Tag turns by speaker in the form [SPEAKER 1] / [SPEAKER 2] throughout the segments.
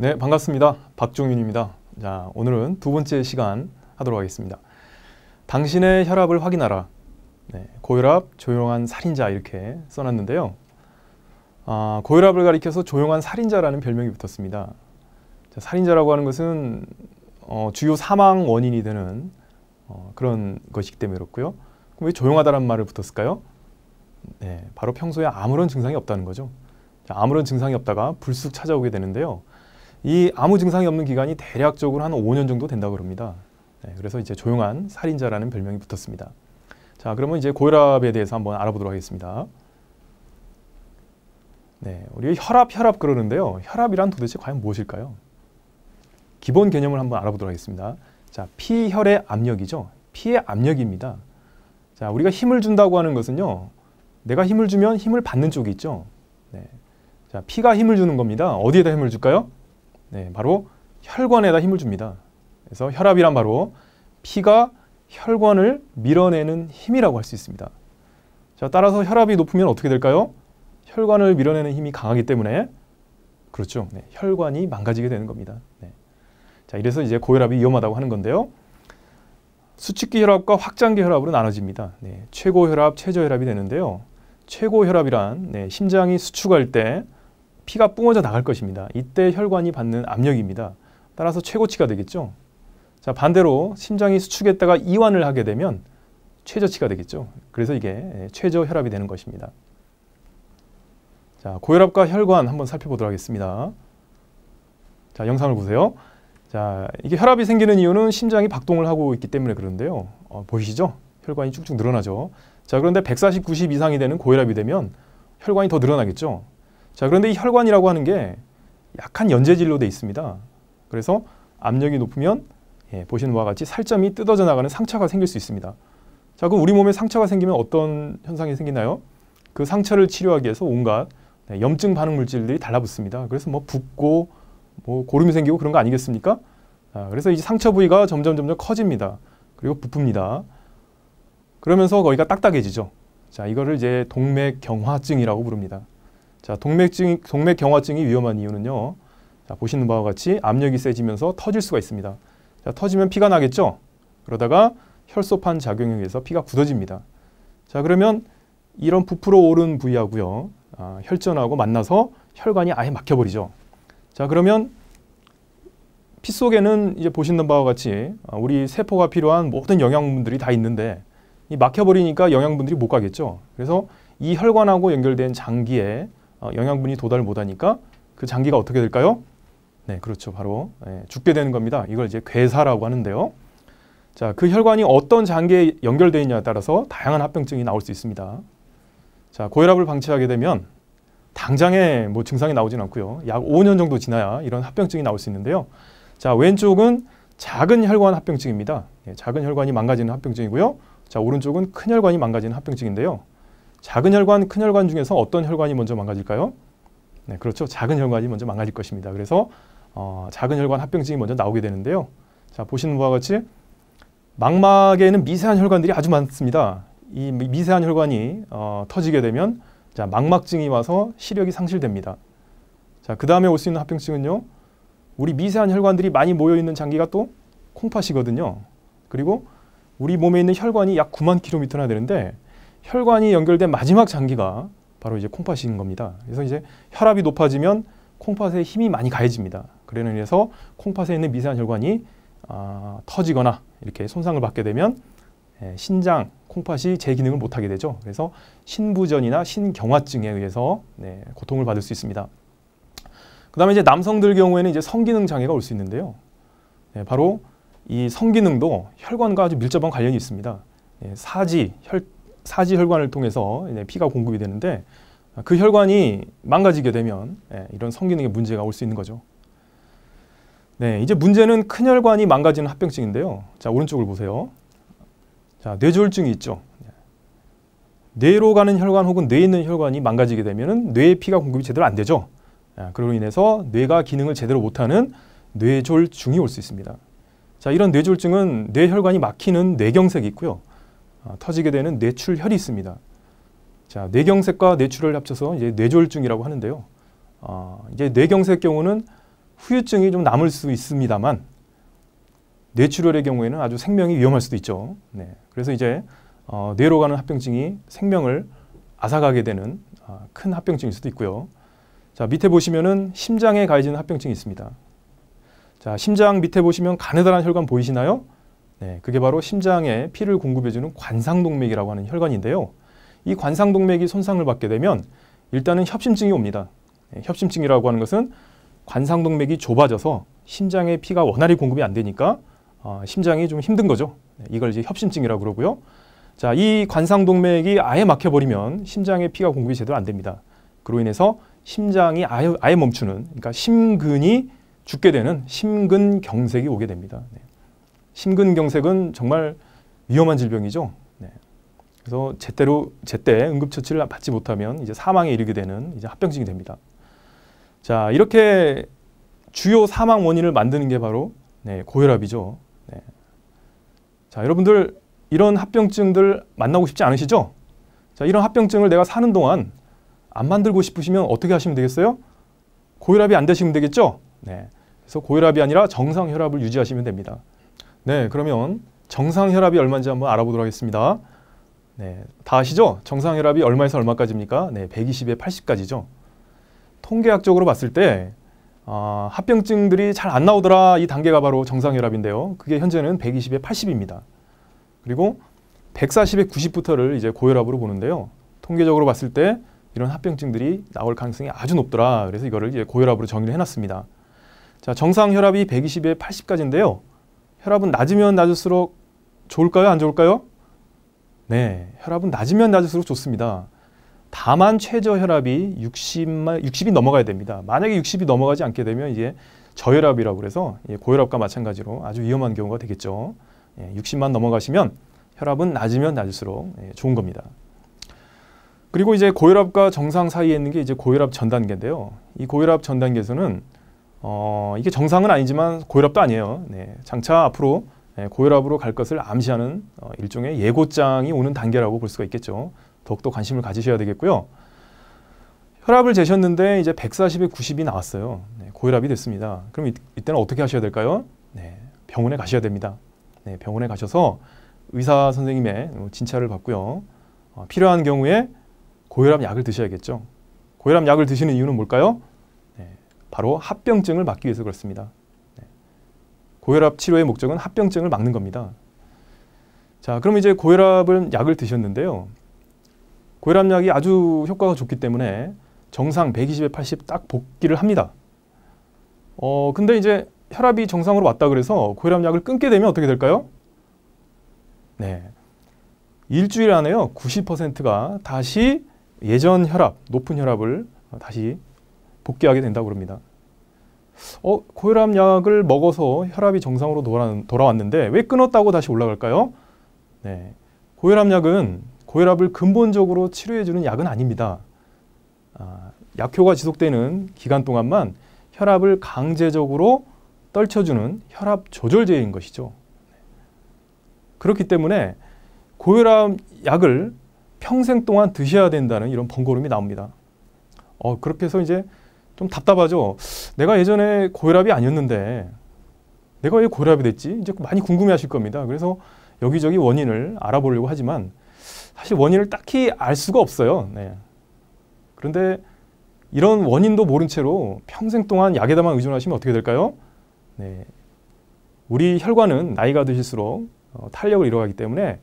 [SPEAKER 1] 네, 반갑습니다. 박종윤입니다. 자, 오늘은 두 번째 시간 하도록 하겠습니다. 당신의 혈압을 확인하라. 네, 고혈압, 조용한 살인자 이렇게 써놨는데요. 고혈압을 가리켜서 조용한 살인자라는 별명이 붙었습니다. 자, 살인자라고 하는 것은 주요 사망 원인이 되는 그런 것이기 때문에 그렇고요. 그럼 왜 조용하다는 말을 붙었을까요? 네, 바로 평소에 아무런 증상이 없다는 거죠. 자, 아무런 증상이 없다가 불쑥 찾아오게 되는데요. 이 아무 증상이 없는 기간이 대략적으로 한 5년 정도 된다고 합니다. 네, 그래서 이제 조용한 살인자라는 별명이 붙었습니다. 자, 그러면 이제 고혈압에 대해서 한번 알아보도록 하겠습니다. 네, 우리 혈압 그러는데요. 혈압이란 도대체 과연 무엇일까요? 기본 개념을 한번 알아보도록 하겠습니다. 자, 피혈의 압력이죠. 피의 압력입니다. 자, 우리가 힘을 준다고 하는 것은요. 내가 힘을 주면 힘을 받는 쪽이 있죠. 네. 자, 피가 힘을 주는 겁니다. 어디에다 힘을 줄까요? 네, 바로 혈관에다 힘을 줍니다. 그래서 혈압이란 바로 피가 혈관을 밀어내는 힘이라고 할 수 있습니다. 자, 따라서 혈압이 높으면 어떻게 될까요? 혈관을 밀어내는 힘이 강하기 때문에 그렇죠. 네, 혈관이 망가지게 되는 겁니다. 네. 자, 이래서 이제 고혈압이 위험하다고 하는 건데요. 수축기 혈압과 확장기 혈압으로 나눠집니다. 네, 최고혈압, 최저혈압이 되는데요. 최고혈압이란 심장이 수축할 때 피가 뿜어져 나갈 것입니다. 이때 혈관이 받는 압력입니다. 따라서 최고치가 되겠죠. 자, 반대로 심장이 수축했다가 이완을 하게 되면 최저치가 되겠죠. 그래서 이게 최저혈압이 되는 것입니다. 자, 고혈압과 혈관 한번 살펴보도록 하겠습니다. 자, 영상을 보세요. 자, 이게 혈압이 생기는 이유는 심장이 박동을 하고 있기 때문에 그런데요. 보이시죠? 혈관이 쭉쭉 늘어나죠. 자, 그런데 140, 90 이상이 되는 고혈압이 되면 혈관이 더 늘어나겠죠. 자, 그런데 이 혈관이라고 하는 게 약한 연재질로 되어 있습니다. 그래서 압력이 높으면 보시는 바와 같이 살점이 뜯어져 나가는 상처가 생길 수 있습니다. 자, 그럼 우리 몸에 상처가 생기면 어떤 현상이 생기나요? 그 상처를 치료하기 위해서 온갖 염증 반응 물질들이 달라붙습니다. 그래서 뭐 붓고 뭐 고름이 생기고 그런 거 아니겠습니까? 그래서 이 상처 부위가 점점 커집니다. 그리고 부풉니다. 그러면서 거기가 딱딱해지죠. 자, 이거를 이제 동맥경화증이라고 부릅니다. 자, 동맥경화증이 위험한 이유는요. 자, 보시는 바와 같이 압력이 세지면서 터질 수가 있습니다. 자, 터지면 피가 나겠죠. 그러다가 혈소판 작용에 의해서 피가 굳어집니다. 자, 그러면 이런 부풀어 오른 부위하고요. 혈전하고 만나서 혈관이 아예 막혀버리죠. 자, 그러면 피 속에는 이제 보시는 바와 같이 우리 세포가 필요한 모든 영양분들이 다 있는데 이 막혀버리니까 영양분들이 못 가겠죠. 그래서 이 혈관하고 연결된 장기에 영양분이 도달을 못하니까 그 장기가 어떻게 될까요? 네, 그렇죠. 바로 죽게 되는 겁니다. 이걸 이제 괴사라고 하는데요. 자, 그 혈관이 어떤 장기에 연결되어 있냐에 따라서 다양한 합병증이 나올 수 있습니다. 자, 고혈압을 방치하게 되면 당장에 뭐 증상이 나오진 않고요. 약 5년 정도 지나야 이런 합병증이 나올 수 있는데요. 자, 왼쪽은 작은 혈관 합병증입니다. 작은 혈관이 망가지는 합병증이고요. 자, 오른쪽은 큰 혈관이 망가지는 합병증인데요. 작은 혈관, 큰 혈관 중에서 어떤 혈관이 먼저 망가질까요? 네, 그렇죠. 작은 혈관이 먼저 망가질 것입니다. 그래서 작은 혈관 합병증이 먼저 나오게 되는데요. 자, 보시는 바와 같이 망막에는 미세한 혈관들이 아주 많습니다. 이 미세한 혈관이 터지게 되면 자, 망막증이 와서 시력이 상실됩니다. 자, 그 다음에 올 수 있는 합병증은요. 우리 미세한 혈관들이 많이 모여있는 장기가 또 콩팥이거든요. 그리고 우리 몸에 있는 혈관이 약 9만 킬로미터나 되는데 혈관이 연결된 마지막 장기가 바로 이제 콩팥인 겁니다. 그래서 이제 혈압이 높아지면 콩팥에 힘이 많이 가해집니다. 그러는 의해서 콩팥에 있는 미세한 혈관이 터지거나 이렇게 손상을 받게 되면 신장, 콩팥이 제 기능을 못하게 되죠. 그래서 신부전이나 신경화증에 의해서 고통을 받을 수 있습니다. 그 다음에 이제 남성들 경우에는 이제 성기능 장애가 올 수 있는데요. 바로 이 성기능도 혈관과 아주 밀접한 관련이 있습니다. 사지혈관을 통해서 피가 공급이 되는데 그 혈관이 망가지게 되면 이런 성기능에 문제가 올 수 있는 거죠. 네, 이제 문제는 큰 혈관이 망가지는 합병증인데요. 자, 오른쪽을 보세요. 자, 뇌졸중이 있죠. 뇌로 가는 혈관 혹은 뇌에 있는 혈관이 망가지게 되면 뇌에 피가 공급이 제대로 안 되죠. 그로 인해서 뇌가 기능을 제대로 못하는 뇌졸중이 올 수 있습니다. 자, 이런 뇌졸중은 뇌혈관이 막히는 뇌경색이 있고요. 터지게 되는 뇌출혈이 있습니다. 자, 뇌경색과 뇌출혈을 합쳐서 이제 뇌졸중이라고 하는데요. 이제 뇌경색 경우는 후유증이 좀 남을 수 있습니다만 뇌출혈의 경우에는 아주 생명이 위험할 수도 있죠. 네. 그래서 이제 뇌로 가는 합병증이 생명을 앗아가게 되는 큰 합병증일 수도 있고요. 자, 밑에 보시면은 심장에 가해지는 합병증이 있습니다. 자, 심장 밑에 보시면 가느다란 혈관 보이시나요? 네, 그게 바로 심장에 피를 공급해주는 관상동맥이라고 하는 혈관인데요. 이 관상동맥이 손상을 받게 되면 일단은 협심증이 옵니다. 네, 협심증이라고 하는 것은 관상동맥이 좁아져서 심장에 피가 원활히 공급이 안 되니까 심장이 좀 힘든 거죠. 네, 이걸 이제 협심증이라고 그러고요. 자, 이 관상동맥이 아예 막혀버리면 심장에 피가 공급이 제대로 안 됩니다. 그로 인해서 심장이 아예 멈추는, 그러니까 심근이 죽게 되는 심근경색이 오게 됩니다. 네. 심근경색은 정말 위험한 질병이죠. 네. 그래서 제때 응급처치를 받지 못하면 이제 사망에 이르게 되는 이제 합병증이 됩니다. 자, 이렇게 주요 사망 원인을 만드는 게 바로 고혈압이죠. 네. 자, 여러분들 이런 합병증들 만나고 싶지 않으시죠? 자, 이런 합병증을 내가 사는 동안 안 만들고 싶으시면 어떻게 하시면 되겠어요? 고혈압이 안 되시면 되겠죠? 네. 그래서 고혈압이 아니라 정상혈압을 유지하시면 됩니다. 네, 그러면 정상혈압이 얼마인지 한번 알아보도록 하겠습니다. 네, 다 아시죠? 정상혈압이 얼마에서 얼마까지입니까? 네, 120에 80까지죠. 통계학적으로 봤을 때 합병증들이 잘 안 나오더라, 이 단계가 바로 정상혈압인데요. 그게 현재는 120에 80입니다. 그리고 140에 90부터를 이제 고혈압으로 보는데요. 통계적으로 봤을 때 이런 합병증들이 나올 가능성이 아주 높더라. 그래서 이거를 이제 고혈압으로 정의를 해놨습니다. 자, 정상 혈압이 120에 80까지인데요. 혈압은 낮으면 낮을수록 좋을까요? 안 좋을까요? 네, 혈압은 낮으면 낮을수록 좋습니다. 다만 최저 혈압이 60이 넘어가야 됩니다. 만약에 60이 넘어가지 않게 되면 이제 저혈압이라고 그래서 고혈압과 마찬가지로 아주 위험한 경우가 되겠죠. 60만 넘어가시면 혈압은 낮으면 낮을수록 좋은 겁니다. 그리고 이제 고혈압과 정상 사이에 있는 게 이제 고혈압 전 단계인데요. 이 고혈압 전 단계에서는 이게 정상은 아니지만 고혈압도 아니에요. 네, 장차 앞으로 고혈압으로 갈 것을 암시하는 일종의 예고장이 오는 단계라고 볼 수가 있겠죠. 더욱더 관심을 가지셔야 되겠고요. 혈압을 재셨는데 이제 140에 90이 나왔어요. 네, 고혈압이 됐습니다. 그럼 이때는 어떻게 하셔야 될까요? 네, 병원에 가셔야 됩니다. 네, 병원에 가셔서 의사 선생님의 진찰을 받고요. 필요한 경우에 고혈압 약을 드셔야겠죠. 고혈압 약을 드시는 이유는 뭘까요? 네, 바로 합병증을 막기 위해서 그렇습니다. 네, 고혈압 치료의 목적은 합병증을 막는 겁니다. 자, 그럼 이제 고혈압을 약을 드셨는데요. 고혈압 약이 아주 효과가 좋기 때문에 정상 120에 80 딱 복기를 합니다. 근데 이제 혈압이 정상으로 왔다 그래서 고혈압 약을 끊게 되면 어떻게 될까요? 네, 일주일 안에요 90%가 다시 예전 혈압, 높은 혈압을 다시 복귀하게 된다고 합니다. 고혈압 약을 먹어서 혈압이 정상으로 돌아왔는데 왜 끊었다고 다시 올라갈까요? 네, 고혈압 약은 고혈압을 근본적으로 치료해주는 약은 아닙니다. 약효가 지속되는 기간 동안만 혈압을 강제적으로 떨쳐주는 혈압 조절제인 것이죠. 그렇기 때문에 고혈압 약을 평생 동안 드셔야 된다는 이런 번거로움이 나옵니다. 그렇게 해서 이제 좀 답답하죠. 내가 예전에 고혈압이 아니었는데 내가 왜 고혈압이 됐지? 이제 많이 궁금해 하실 겁니다. 그래서 여기저기 원인을 알아보려고 하지만 사실 원인을 딱히 알 수가 없어요. 네. 그런데 이런 원인도 모른 채로 평생 동안 약에다만 의존하시면 어떻게 될까요? 네. 우리 혈관은 나이가 드실수록 탄력을 잃어가기 때문에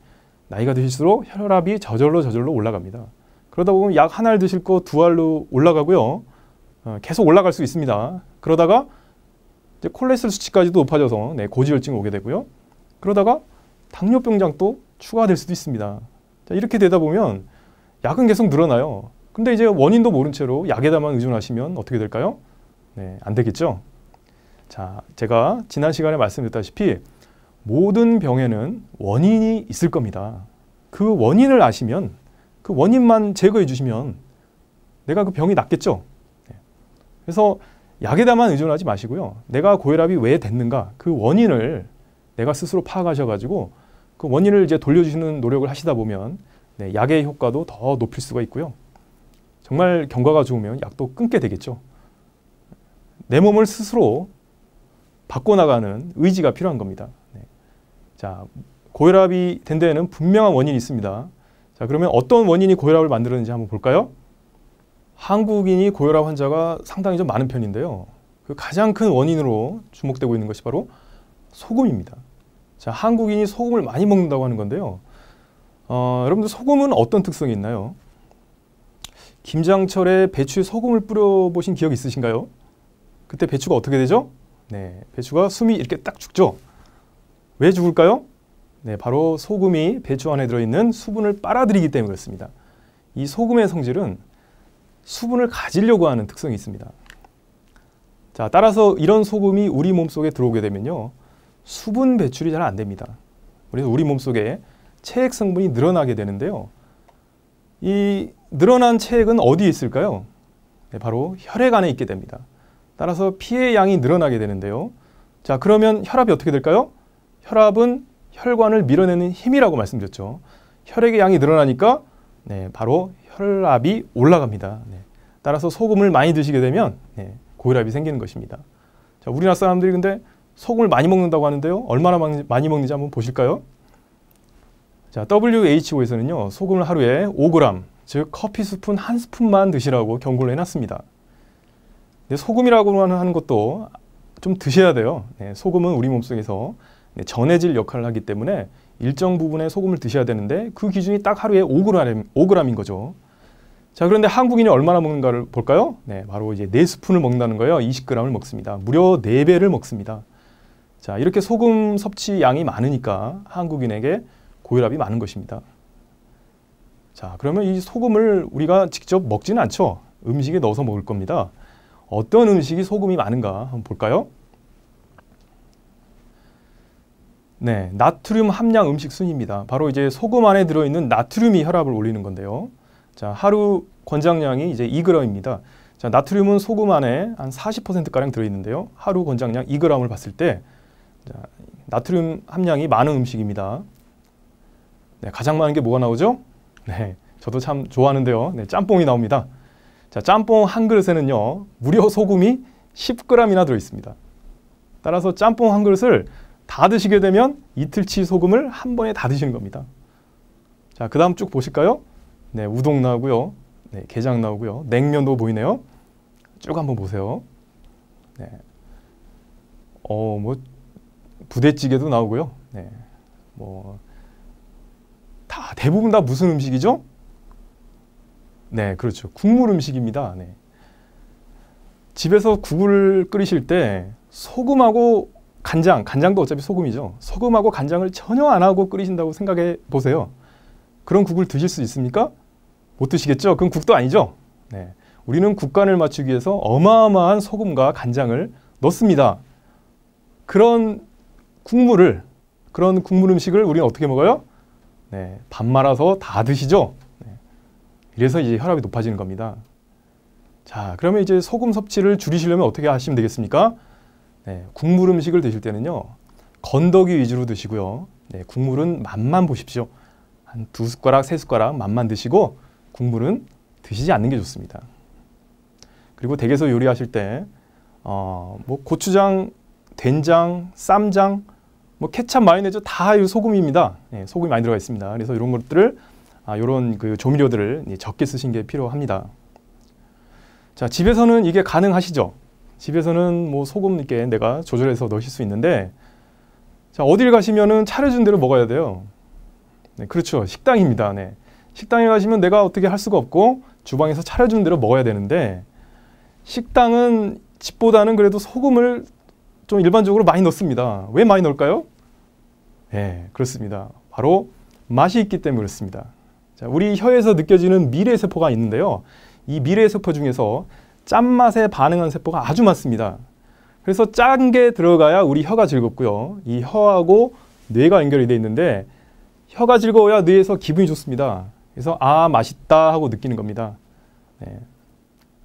[SPEAKER 1] 나이가 드실수록 혈압이 저절로 올라갑니다. 그러다 보면 약 한 알 드실 거 두 알로 올라가고요. 계속 올라갈 수 있습니다. 그러다가 이제 콜레스테롤 수치까지도 높아져서 고지혈증이 오게 되고요. 그러다가 당뇨병장도 추가될 수도 있습니다. 자, 이렇게 되다 보면 약은 계속 늘어나요. 근데 이제 원인도 모른 채로 약에다만 의존하시면 어떻게 될까요? 네, 안 되겠죠? 자, 제가 지난 시간에 말씀드렸다시피 모든 병에는 원인이 있을 겁니다. 그 원인을 아시면 그 원인만 제거해 주시면 내가 그 병이 낫겠죠? 네. 그래서 약에다만 의존하지 마시고요. 내가 고혈압이 왜 됐는가 그 원인을 내가 스스로 파악하셔가지고 그 원인을 이제 돌려주시는 노력을 하시다 보면 약의 효과도 더 높일 수가 있고요. 정말 경과가 좋으면 약도 끊게 되겠죠. 내 몸을 스스로 바꿔나가는 의지가 필요한 겁니다. 네. 자, 고혈압이 된 데에는 분명한 원인이 있습니다. 자, 그러면 어떤 원인이 고혈압을 만들었는지 한번 볼까요? 한국인이 고혈압 환자가 상당히 좀 많은 편인데요. 그 가장 큰 원인으로 주목되고 있는 것이 바로 소금입니다. 자, 한국인이 소금을 많이 먹는다고 하는 건데요. 여러분들 소금은 어떤 특성이 있나요? 김장철에 배추에 소금을 뿌려보신 기억 있으신가요? 그때 배추가 어떻게 되죠? 네, 배추가 숨이 이렇게 딱 죽죠. 왜 죽을까요? 네, 바로 소금이 배추 안에 들어있는 수분을 빨아들이기 때문에 그렇습니다. 이 소금의 성질은 수분을 가지려고 하는 특성이 있습니다. 자, 따라서 이런 소금이 우리 몸속에 들어오게 되면요, 수분 배출이 잘 안 됩니다. 그래서 우리 몸속에 체액 성분이 늘어나게 되는데요. 이 늘어난 체액은 어디에 있을까요? 네, 바로 혈액 안에 있게 됩니다. 따라서 피의 양이 늘어나게 되는데요. 자, 그러면 혈압이 어떻게 될까요? 혈압은 혈관을 밀어내는 힘이라고 말씀드렸죠. 혈액의 양이 늘어나니까 네, 바로 혈압이 올라갑니다. 네. 따라서 소금을 많이 드시게 되면 네, 고혈압이 생기는 것입니다. 자, 우리나라 사람들이 근데 소금을 많이 먹는다고 하는데요. 얼마나 많이 먹는지 한번 보실까요? 자, WHO에서는요, 소금을 하루에 5g, 즉 커피 스푼 1스푼만 드시라고 경고를 해놨습니다. 근데 소금이라고 하는 것도 좀 드셔야 돼요. 네, 소금은 우리 몸속에서 전해질 역할을 하기 때문에 일정 부분의 소금을 드셔야 되는데 그 기준이 딱 하루에 5g인 거죠. 자, 그런데 한국인이 얼마나 먹는가를 볼까요? 네, 바로 이제 4스푼을 먹는다는 거예요. 20g을 먹습니다. 무려 4배를 먹습니다. 자, 이렇게 소금 섭취 양이 많으니까 한국인에게 고혈압이 많은 것입니다. 자, 그러면 이 소금을 우리가 직접 먹지는 않죠. 음식에 넣어서 먹을 겁니다. 어떤 음식이 소금이 많은가 한번 볼까요? 네, 나트륨 함량 음식 순입니다. 바로 이제 소금 안에 들어있는 나트륨이 혈압을 올리는 건데요. 자, 하루 권장량이 이제 2g입니다. 자, 나트륨은 소금 안에 한 40%가량 들어있는데요. 하루 권장량 2g을 봤을 때 자, 나트륨 함량이 많은 음식입니다. 네, 가장 많은 게 뭐가 나오죠? 네, 저도 참 좋아하는데요. 네, 짬뽕이 나옵니다. 자, 짬뽕 한 그릇에는요, 무려 소금이 10g이나 들어있습니다. 따라서 짬뽕 한 그릇을 다 드시게 되면 이틀치 소금을 한 번에 다 드시는 겁니다. 자, 그 다음 쭉 보실까요? 네, 우동 나오고요. 네, 게장 나오고요. 냉면도 보이네요. 쭉 한번 보세요. 네. 뭐 부대찌개도 나오고요. 네. 대부분 다 무슨 음식이죠? 네, 그렇죠. 국물 음식입니다. 네. 집에서 국을 끓이실 때 소금하고 간장도 어차피 소금이죠. 소금하고 간장을 전혀 안 하고 끓이신다고 생각해 보세요. 그런 국을 드실 수 있습니까? 못 드시겠죠? 그건 국도 아니죠? 네. 우리는 국간을 맞추기 위해서 어마어마한 소금과 간장을 넣습니다. 그런 국물 음식을 우리는 어떻게 먹어요? 네, 밥 말아서 다 드시죠? 네. 이래서 이제 혈압이 높아지는 겁니다. 자, 그러면 이제 소금 섭취를 줄이시려면 어떻게 하시면 되겠습니까? 네, 국물 음식을 드실 때는요, 건더기 위주로 드시고요. 네, 국물은 맛만 보십시오. 한 2숟가락, 3숟가락 맛만 드시고 국물은 드시지 않는 게 좋습니다. 그리고 댁에서 요리하실 때 고추장, 된장, 쌈장, 케찹, 마요네즈 다 소금입니다. 네, 소금이 많이 들어가 있습니다. 그래서 이런 것들을 이런 그 조미료들을 적게 쓰신 게 필요합니다. 자, 집에서는 이게 가능하시죠? 집에서는 소금 이렇게 내가 조절해서 넣으실 수 있는데, 자, 어딜 가시면은 차려준 대로 먹어야 돼요. 네, 그렇죠. 식당입니다. 네. 식당에 가시면 내가 어떻게 할 수가 없고 주방에서 차려준 대로 먹어야 되는데, 식당은 집보다는 그래도 소금을 좀 일반적으로 많이 넣습니다. 왜 많이 넣을까요? 네, 그렇습니다. 바로 맛이 있기 때문에 그렇습니다. 자, 우리 혀에서 느껴지는 미래세포가 있는데요. 이 미래세포 중에서 짠맛에 반응하는 세포가 아주 많습니다. 그래서 짠 게 들어가야 우리 혀가 즐겁고요. 이 혀하고 뇌가 연결이 되어 있는데 혀가 즐거워야 뇌에서 기분이 좋습니다. 그래서 맛있다 하고 느끼는 겁니다. 네.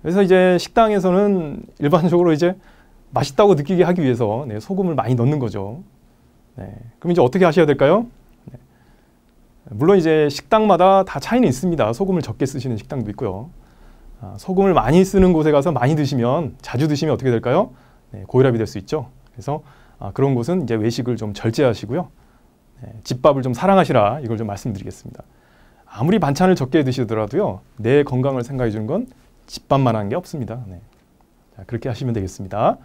[SPEAKER 1] 그래서 이제 식당에서는 일반적으로 이제 맛있다고 느끼게 하기 위해서 소금을 많이 넣는 거죠. 네. 그럼 이제 어떻게 하셔야 될까요? 네. 물론 이제 식당마다 다 차이는 있습니다. 소금을 적게 쓰시는 식당도 있고요. 소금을 많이 쓰는 곳에 가서 많이 드시면, 자주 드시면 어떻게 될까요? 네, 고혈압이 될 수 있죠. 그래서 그런 곳은 이제 외식을 좀 절제하시고요. 집밥을 좀 사랑하시라, 이걸 좀 말씀드리겠습니다. 아무리 반찬을 적게 드시더라도요, 내 건강을 생각해 주는 건 집밥만한 게 없습니다. 네. 자, 그렇게 하시면 되겠습니다.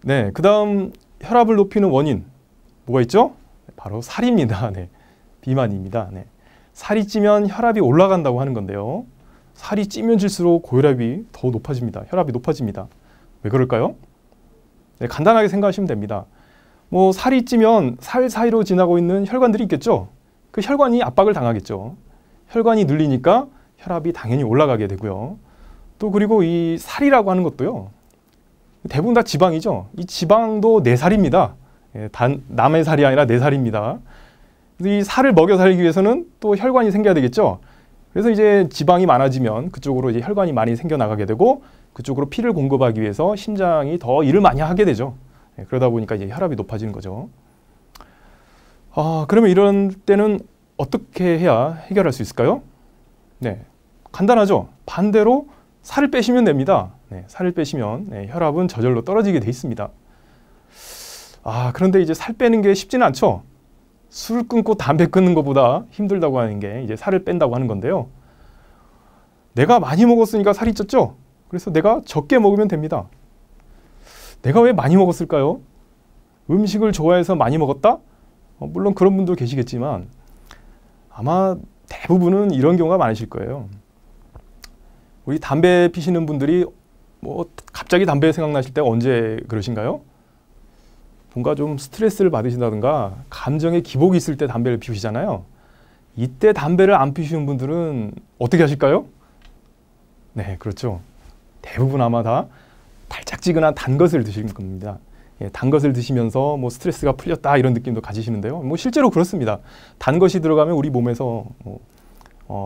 [SPEAKER 1] 네, 그 다음 혈압을 높이는 원인 뭐가 있죠? 바로 살입니다. 네, 비만입니다. 네. 살이 찌면 혈압이 올라간다고 하는 건데요. 살이 찌면 찔수록 고혈압이 더 높아집니다. 혈압이 높아집니다. 왜 그럴까요? 네, 간단하게 생각하시면 됩니다. 뭐 살이 찌면 살 사이로 지나고 있는 혈관들이 있겠죠. 그 혈관이 압박을 당하겠죠. 혈관이 늘리니까 혈압이 당연히 올라가게 되고요. 또 그리고 이 살이라고 하는 것도요, 대부분 다 지방이죠. 이 지방도 내 살입니다. 단 남의 살이 아니라 내 살입니다. 이 살을 먹여 살기 위해서는 또 혈관이 생겨야 되겠죠. 그래서 이제 지방이 많아지면 그쪽으로 이제 혈관이 많이 생겨나가게 되고 그쪽으로 피를 공급하기 위해서 심장이 더 일을 많이 하게 되죠. 그러다 보니까 이제 혈압이 높아지는 거죠. 그러면 이런 때는 어떻게 해야 해결할 수 있을까요? 네, 간단하죠. 반대로 살을 빼시면 됩니다. 네, 살을 빼시면 혈압은 저절로 떨어지게 돼 있습니다. 그런데 이제 살 빼는 게 쉽지는 않죠. 술 끊고 담배 끊는 것보다 힘들다고 하는 게 이제 살을 뺀다고 하는 건데요. 내가 많이 먹었으니까 살이 쪘죠. 그래서 내가 적게 먹으면 됩니다. 내가 왜 많이 먹었을까요? 음식을 좋아해서 많이 먹었다? 물론 그런 분도 계시겠지만 아마 대부분은 이런 경우가 많으실 거예요. 우리 담배 피시는 분들이 뭐 갑자기 담배 생각나실 때가 언제 그러신가요? 뭔가 좀 스트레스를 받으신다든가 감정의 기복이 있을 때 담배를 피우시잖아요. 이때 담배를 안 피우시는 분들은 어떻게 하실까요? 네, 그렇죠. 대부분 아마 다 달짝지근한 단 것을 드시는 겁니다. 단 것을 드시면서 뭐 스트레스가 풀렸다 이런 느낌도 가지시는데요. 뭐 실제로 그렇습니다. 단 것이 들어가면 우리 몸에서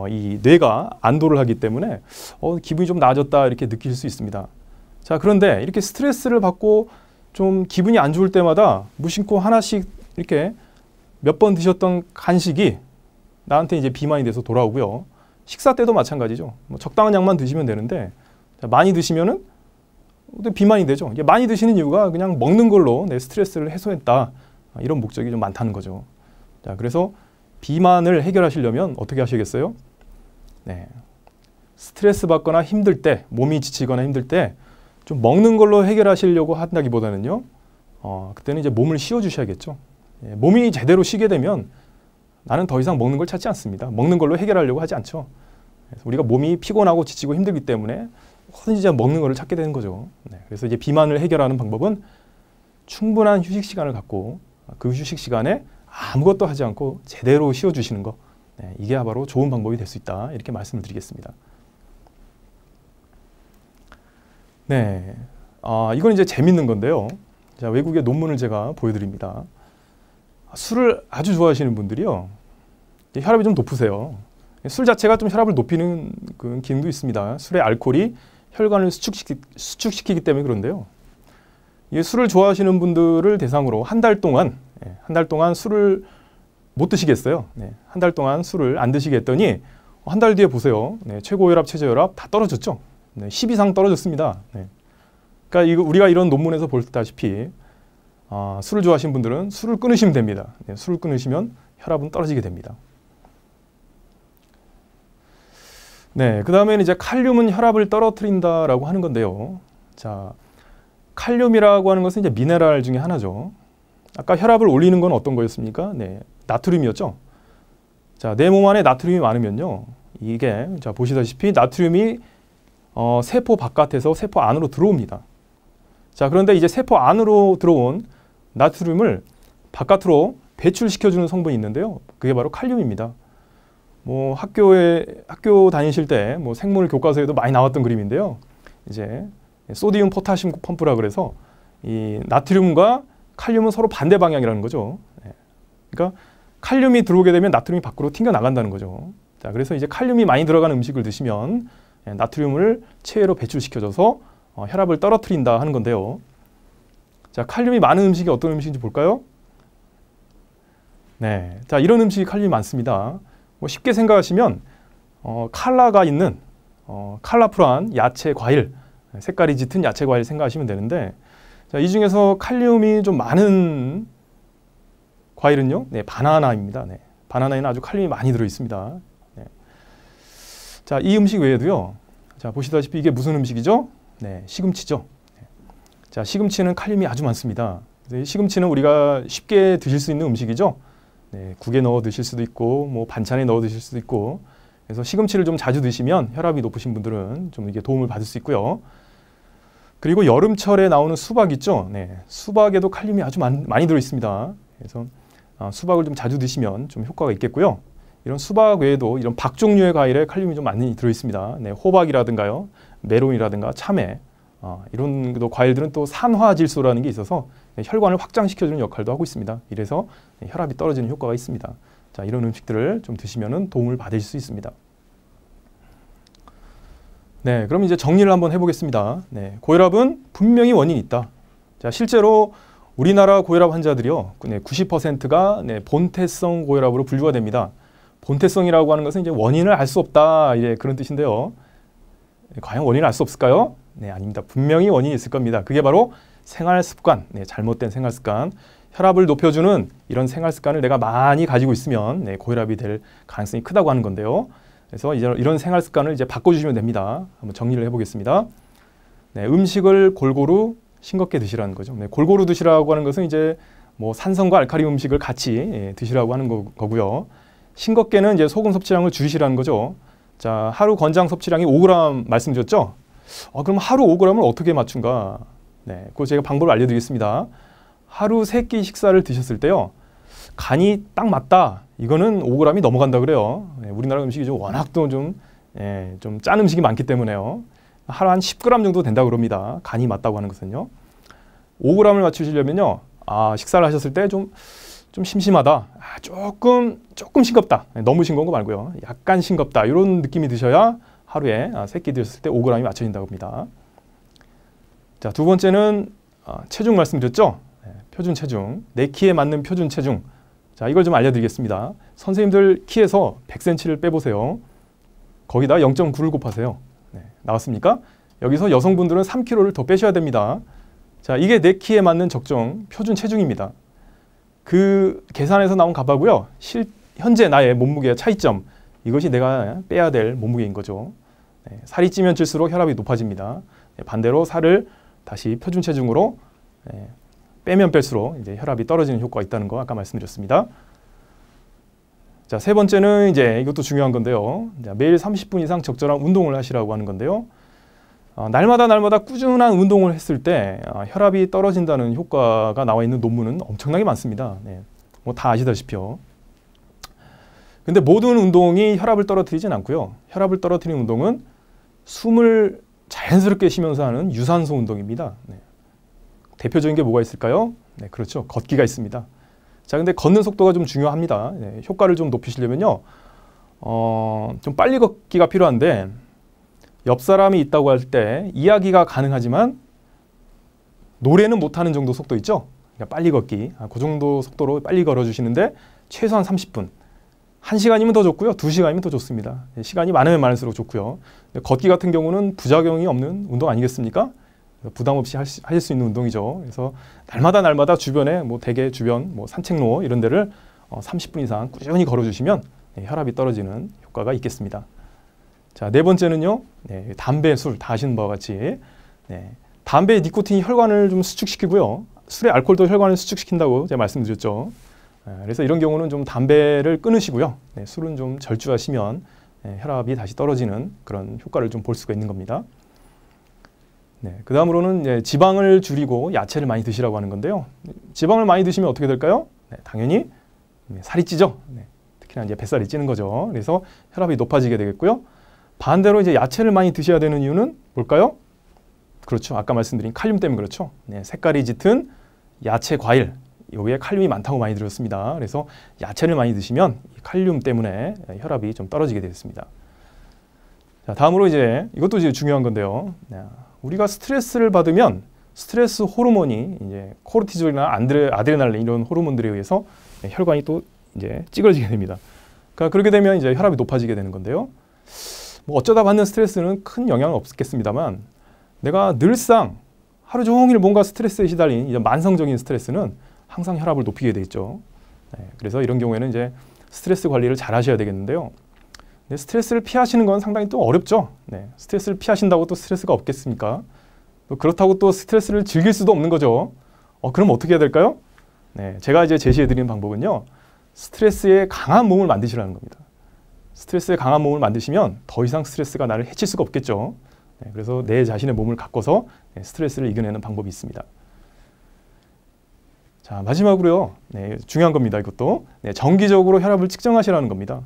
[SPEAKER 1] 이 뇌가 안도를 하기 때문에 기분이 좀 나아졌다 이렇게 느낄 수 있습니다. 자, 그런데 이렇게 스트레스를 받고 좀 기분이 안 좋을 때마다 무심코 하나씩 이렇게 몇 번 드셨던 간식이 나한테 이제 비만이 돼서 돌아오고요. 식사 때도 마찬가지죠. 뭐 적당한 양만 드시면 되는데 많이 드시면은 비만이 되죠. 이게 많이 드시는 이유가 그냥 먹는 걸로 내 스트레스를 해소했다, 이런 목적이 좀 많다는 거죠. 자, 그래서 비만을 해결하시려면 어떻게 하시겠어요? 네, 스트레스 받거나 힘들 때, 몸이 지치거나 힘들 때 좀 먹는 걸로 해결하시려고 한다기보다는요, 그때는 이제 몸을 쉬어주셔야겠죠. 몸이 제대로 쉬게 되면 나는 더 이상 먹는 걸 찾지 않습니다. 먹는 걸로 해결하려고 하지 않죠. 그래서 우리가 몸이 피곤하고 지치고 힘들기 때문에 뭐든지 먹는 거를 찾게 되는 거죠. 네, 그래서 이제 비만을 해결하는 방법은 충분한 휴식 시간을 갖고 그 휴식 시간에 아무것도 하지 않고 제대로 쉬어주시는 거, 네, 이게 바로 좋은 방법이 될 수 있다, 이렇게 말씀을 드리겠습니다. 네, 이건 이제 재밌는 건데요. 자, 외국의 논문을 제가 보여드립니다. 술을 아주 좋아하시는 분들이요, 혈압이 좀 높으세요. 술 자체가 좀 혈압을 높이는 그 기능도 있습니다. 술의 알코올이 혈관을 수축시키기 때문에 그런데요. 이 술을 좋아하시는 분들을 대상으로 한 달 동안 술을 못 드시겠어요. 네, 한 달 동안 술을 안 드시게 했더니 한 달 뒤에 보세요. 네, 최고혈압, 최저혈압 다 떨어졌죠. 네, 10 이상 떨어졌습니다. 네. 그러니까 우리가 이런 논문에서 보다시피 술을 좋아하시는 분들은 술을 끊으시면 됩니다. 네, 술을 끊으시면 혈압은 떨어지게 됩니다. 네, 그 다음에는 이제 칼륨은 혈압을 떨어뜨린다라고 하는 건데요. 자, 칼륨이라고 하는 것은 이제 미네랄 중에 하나죠. 아까 혈압을 올리는 건 어떤 거였습니까? 네, 나트륨이었죠. 자, 내 몸 안에 나트륨이 많으면요, 이게 자 보시다시피 나트륨이 세포 바깥에서 세포 안으로 들어옵니다. 자, 그런데 이제 세포 안으로 들어온 나트륨을 바깥으로 배출시켜주는 성분이 있는데요. 그게 바로 칼륨입니다. 뭐 학교 다니실 때 뭐 생물 교과서에도 많이 나왔던 그림인데요. 이제 소디움 포타슘 펌프라 그래서 이 나트륨과 칼륨은 서로 반대 방향이라는 거죠. 그러니까 칼륨이 들어오게 되면 나트륨이 밖으로 튕겨 나간다는 거죠. 자, 그래서 이제 칼륨이 많이 들어가는 음식을 드시면 나트륨을 체외로 배출시켜줘서 혈압을 떨어뜨린다 하는 건데요. 자, 칼륨이 많은 음식이 어떤 음식인지 볼까요? 네, 자, 이런 음식이 칼륨이 많습니다. 뭐 쉽게 생각하시면 칼라가 있는 칼라풀한 야채, 과일, 색깔이 짙은 야채 과일 생각하시면 되는데, 자, 이 중에서 칼륨이 좀 많은 과일은요, 네, 바나나입니다. 네, 바나나에는 아주 칼륨이 많이 들어 있습니다. 네. 자, 이 음식 외에도요, 자, 보시다시피 이게 무슨 음식이죠? 네, 시금치죠. 네. 자, 시금치는 칼륨이 아주 많습니다. 시금치는 우리가 쉽게 드실 수 있는 음식이죠. 네, 국에 넣어 드실 수도 있고, 뭐 반찬에 넣어 드실 수도 있고, 그래서 시금치를 좀 자주 드시면 혈압이 높으신 분들은 좀 이게 도움을 받을 수 있고요. 그리고 여름철에 나오는 수박 있죠. 네, 수박에도 칼륨이 아주 많이 들어 있습니다. 그래서 수박을 좀 자주 드시면 좀 효과가 있겠고요. 이런 수박 외에도 이런 박 종류의 과일에 칼륨이 좀 많이 들어 있습니다. 네, 호박이라든가요, 메론이라든가 참외, 이런 과일들은 또 산화질소라는 게 있어서 혈관을 확장시켜주는 역할도 하고 있습니다. 이래서 혈압이 떨어지는 효과가 있습니다. 자, 이런 음식들을 좀 드시면 도움을 받을 수 있습니다. 네, 그럼 이제 정리를 한번 해보겠습니다. 네, 고혈압은 분명히 원인이 있다. 자, 실제로 우리나라 고혈압 환자들이요, 90%가 본태성 고혈압으로 분류가 됩니다. 본태성이라고 하는 것은 이제 원인을 알 수 없다, 이제 그런 뜻인데요. 과연 원인을 알 수 없을까요? 네, 아닙니다. 분명히 원인이 있을 겁니다. 그게 바로 생활 습관, 잘못된 생활 습관, 혈압을 높여주는 이런 생활 습관을 내가 많이 가지고 있으면 고혈압이 될 가능성이 크다고 하는 건데요. 그래서 이런 생활 습관을 이제 바꿔주시면 됩니다. 한번 정리를 해보겠습니다. 네, 음식을 골고루 싱겁게 드시라는 거죠. 네, 골고루 드시라고 하는 것은 이제 뭐 산성과 알칼리 음식을 같이 드시라고 하는 거고요. 싱겁게는 이제 소금 섭취량을 줄이시라는 거죠. 자, 하루 권장 섭취량이 5g 말씀드렸죠. 그럼 하루 5g을 어떻게 맞춘가? 네, 그거 제가 방법을 알려드리겠습니다. 하루 3끼 식사를 드셨을 때요, 간이 딱 맞다. 이거는 5g이 넘어간다 그래요. 네, 우리나라 음식이 워낙 또 좀 짠 음식이 많기 때문에요. 하루 한 10g 정도 된다 그럽니다. 간이 맞다고 하는 것은요. 5g을 맞추시려면요, 식사를 하셨을 때 좀 심심하다. 조금 싱겁다. 너무 싱거운 거 말고요. 약간 싱겁다. 이런 느낌이 드셔야 하루에 3끼 드셨을 때 5g이 맞춰진다고 합니다. 자, 두 번째는 체중 말씀드렸죠. 표준 체중. 내 키에 맞는 표준 체중. 자, 이걸 좀 알려드리겠습니다. 선생님들 키에서 100cm를 빼보세요. 거기다 0.9를 곱하세요. 네, 나왔습니까? 여기서 여성분들은 3kg를 더 빼셔야 됩니다. 자, 이게 내 키에 맞는 적정 표준 체중입니다. 그 계산에서 나온 값하고요, 현재 나의 몸무게의 차이점, 이것이 내가 빼야 될 몸무게인 거죠. 네, 살이 찌면 찔수록 혈압이 높아집니다. 네, 반대로 살을 다시 표준 체중으로 빼면 뺄수록 이제 혈압이 떨어지는 효과가 있다는 거 아까 말씀드렸습니다. 자, 세 번째는 이제 이것도 중요한 건데요. 자, 매일 30분 이상 적절한 운동을 하시라고 하는 건데요. 날마다 꾸준한 운동을 했을 때 혈압이 떨어진다는 효과가 나와 있는 논문은 엄청나게 많습니다. 네, 뭐 다 아시다시피요. 근데 모든 운동이 혈압을 떨어뜨리진 않고요. 혈압을 떨어뜨리는 운동은 숨을 자연스럽게 쉬면서 하는 유산소 운동입니다. 네. 대표적인 게 뭐가 있을까요? 네, 그렇죠. 걷기가 있습니다. 자, 근데 걷는 속도가 좀 중요합니다. 네, 효과를 좀 높이시려면요, 좀 빨리 걷기가 필요한데, 옆 사람이 있다고 할 때 이야기가 가능하지만 노래는 못하는 정도 속도 있죠? 그러니까 빨리 걷기. 그 정도 속도로 빨리 걸어주시는데 최소한 30분. 1시간이면 더 좋고요. 2시간이면 더 좋습니다. 시간이 많으면 많을수록 좋고요. 걷기 같은 경우는 부작용이 없는 운동 아니겠습니까? 부담 없이 하실 수 있는 운동이죠. 그래서 날마다 주변에 대개 주변 산책로 이런 데를 30분 이상 꾸준히 걸어주시면 혈압이 떨어지는 효과가 있겠습니다. 자, 네 번째는요, 담배, 술 다 아시는 바와 같이 담배의 니코틴이 혈관을 좀 수축시키고요, 술의 알코올도 혈관을 수축시킨다고 제가 말씀드렸죠. 그래서 이런 경우는 좀 담배를 끊으시고요, 술은 좀 절주하시면 혈압이 다시 떨어지는 그런 효과를 좀 볼 수가 있는 겁니다. 그 다음으로는 지방을 줄이고 야채를 많이 드시라고 하는 건데요. 지방을 많이 드시면 어떻게 될까요? 당연히 살이 찌죠. 특히나 이제 뱃살이 찌는 거죠. 그래서 혈압이 높아지게 되겠고요. 반대로 이제 야채를 많이 드셔야 되는 이유는 뭘까요? 그렇죠. 아까 말씀드린 칼륨 때문에 그렇죠. 색깔이 짙은 야채, 과일, 여기에 칼륨이 많다고 많이 들었습니다. 그래서 야채를 많이 드시면 칼륨 때문에 혈압이 좀 떨어지게 되겠습니다. 자, 다음으로 이제 이것도 이제 중요한 건데요. 우리가 스트레스를 받으면 스트레스 호르몬이 이제 코르티졸이나 아드레날린 이런 호르몬들에 의해서 혈관이 또 이제 찌그러지게 됩니다. 그러니까 그렇게 되면 이제 혈압이 높아지게 되는 건데요. 뭐 어쩌다 받는 스트레스는 큰 영향은 없겠습니다만 내가 늘상 하루 종일 뭔가 스트레스에 시달린 이제 만성적인 스트레스는 항상 혈압을 높이게 돼 있죠. 네, 그래서 이런 경우에는 이제 스트레스 관리를 잘 하셔야 되겠는데요. 근데 스트레스를 피하시는 건 상당히 또 어렵죠. 네, 스트레스를 피하신다고 또 스트레스가 없겠습니까? 또 그렇다고 또 스트레스를 즐길 수도 없는 거죠. 그럼 어떻게 해야 될까요? 네, 제가 이제 제시해드리는 방법은요. 스트레스에 강한 몸을 만드시라는 겁니다. 스트레스에 강한 몸을 만드시면 더 이상 스트레스가 나를 해칠 수가 없겠죠. 네, 그래서 내 자신의 몸을 가꿔서 스트레스를 이겨내는 방법이 있습니다. 자, 마지막으로요. 네, 중요한 겁니다. 이것도. 네, 정기적으로 혈압을 측정하시라는 겁니다.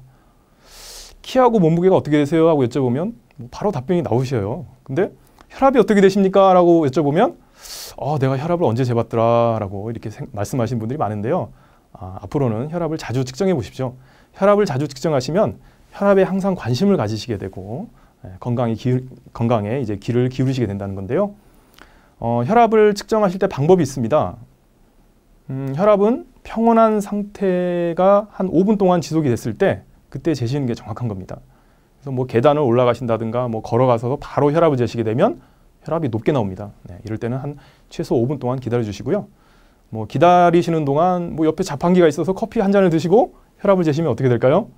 [SPEAKER 1] 키하고 몸무게가 어떻게 되세요? 하고 여쭤보면 바로 답변이 나오셔요. 근데 혈압이 어떻게 되십니까? 라고 여쭤보면 내가 혈압을 언제 재봤더라? 라고 이렇게 말씀하시는 분들이 많은데요. 앞으로는 혈압을 자주 측정해 보십시오. 혈압을 자주 측정하시면 혈압에 항상 관심을 가지시게 되고 건강에 이제 귀를 기울이시게 된다는 건데요. 혈압을 측정하실 때 방법이 있습니다. 혈압은 평온한 상태가 한 5분 동안 지속이 됐을 때 그때 재시는 게 정확한 겁니다. 그래서 뭐 계단을 올라가신다든가 뭐 걸어가서 바로 혈압을 재시게 되면 혈압이 높게 나옵니다. 네, 이럴 때는 한 최소 5분 동안 기다려 주시고요. 뭐 기다리시는 동안 뭐 옆에 자판기가 있어서 커피 한 잔을 드시고 혈압을 재시면 어떻게 될까요?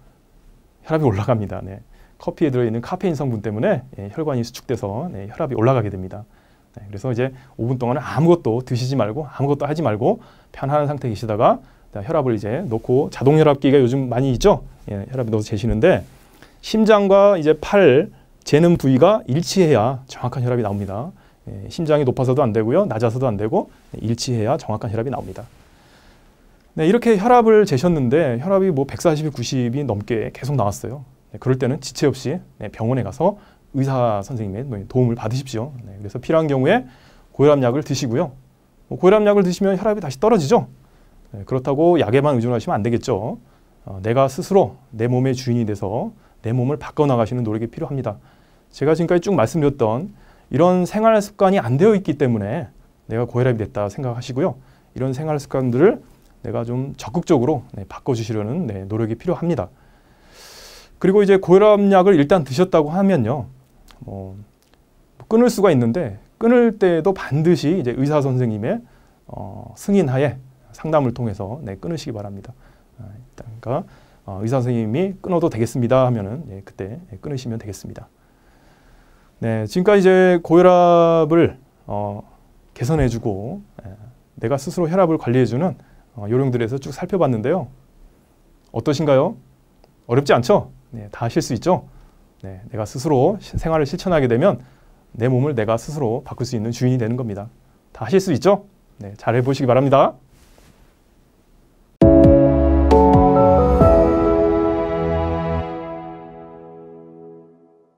[SPEAKER 1] 혈압이 올라갑니다. 네, 커피에 들어있는 카페인 성분 때문에 혈관이 수축돼서 혈압이 올라가게 됩니다. 네, 그래서 이제 5분 동안은 아무것도 드시지 말고 아무것도 하지 말고 편안한 상태에 계시다가 혈압을 이제 놓고 자동 혈압기가 요즘 많이 있죠. 혈압에 넣어서 재시는데 심장과 이제 팔 재는 부위가 일치해야 정확한 혈압이 나옵니다. 심장이 높아서도 안 되고요, 낮아서도 안 되고 일치해야 정확한 혈압이 나옵니다. 네, 이렇게 혈압을 재셨는데 혈압이 뭐 140이 90이 넘게 계속 나왔어요. 네, 그럴 때는 지체 없이 병원에 가서 의사 선생님의 도움을 받으십시오. 네, 그래서 필요한 경우에 고혈압약을 드시고요. 고혈압약을 드시면 혈압이 다시 떨어지죠. 네, 그렇다고 약에만 의존하시면 안 되겠죠. 내가 스스로 내 몸의 주인이 돼서 내 몸을 바꿔나가시는 노력이 필요합니다. 제가 지금까지 쭉 말씀드렸던 이런 생활 습관이 안 되어 있기 때문에 내가 고혈압이 됐다 생각하시고요. 이런 생활 습관들을 내가 좀 적극적으로 바꿔주시려는 노력이 필요합니다. 그리고 이제 고혈압약을 일단 드셨다고 하면요. 끊을 수가 있는데 끊을 때도 반드시 이제 의사 선생님의 승인하에 상담을 통해서 끊으시기 바랍니다. 그러니까 의사 선생님이 끊어도 되겠습니다 하면은 그때 끊으시면 되겠습니다. 네, 지금까지 이제 고혈압을 개선해주고 내가 스스로 혈압을 관리해주는 요령들에서 쭉 살펴봤는데요. 어떠신가요? 어렵지 않죠? 네, 다 하실 수 있죠? 네, 내가 스스로 생활을 실천하게 되면 내 몸을 내가 스스로 바꿀 수 있는 주인이 되는 겁니다. 다 하실 수 있죠? 네, 잘 해보시기 바랍니다.